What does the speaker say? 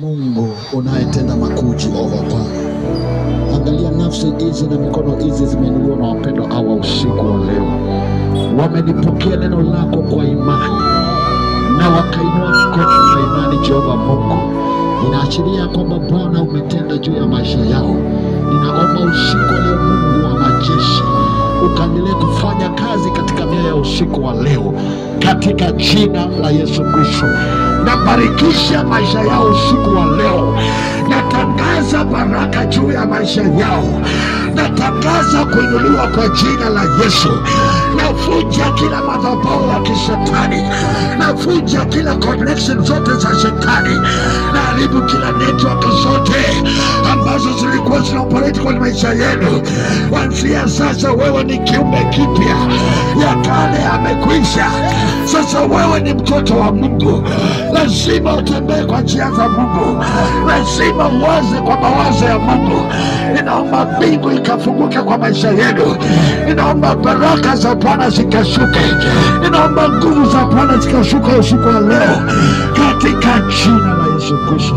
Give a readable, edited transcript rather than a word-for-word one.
Mungu unayetenda makuu, Jehova Bwana. Angalia nafsi hizi na mikono hizi zimeinuliwa na wapendwa hawa usiku wa leo. Wamelipokea neno lako kwa imani na wakainua mikono na imani. Jehova Mungu, inaashiria kwamba Bwana umetenda juu ya maisha yao. Ninaomba usiku wa leo, Mungu wa majeshi, ukaendelee kufanya kazi katika mioyo ya usiku wa leo, katika jina la Yesu Kristo. Nabarikisha maisha yao usiku wa leo. Natangaza baraka juu ya maisha yao. Natangaza kuinuliwa kwa jina la Yesu. Navunja kila madhabahu ya kishetani. Navunja kila connection zote za shetani. Naharibu kila network zote ambazo zilikuwa zinaoperate kwa maisha yenu. Kuanzia sasa wewe ni kiumbe kipya, ya kale yamekwisha. Sasa wewe ni mtoto wa Mungu. Lazima utembee kwa njia za Mungu. Lazima uwaze kwa mawazo ya Mungu. Ninaomba mbingu ikafunguke kwa maisha yenu. Ninaomba baraka za Bwana zikashuke. Ninaomba nguvu za Bwana zikashuka usiku wa leo, katika jina la Yesu Kristo.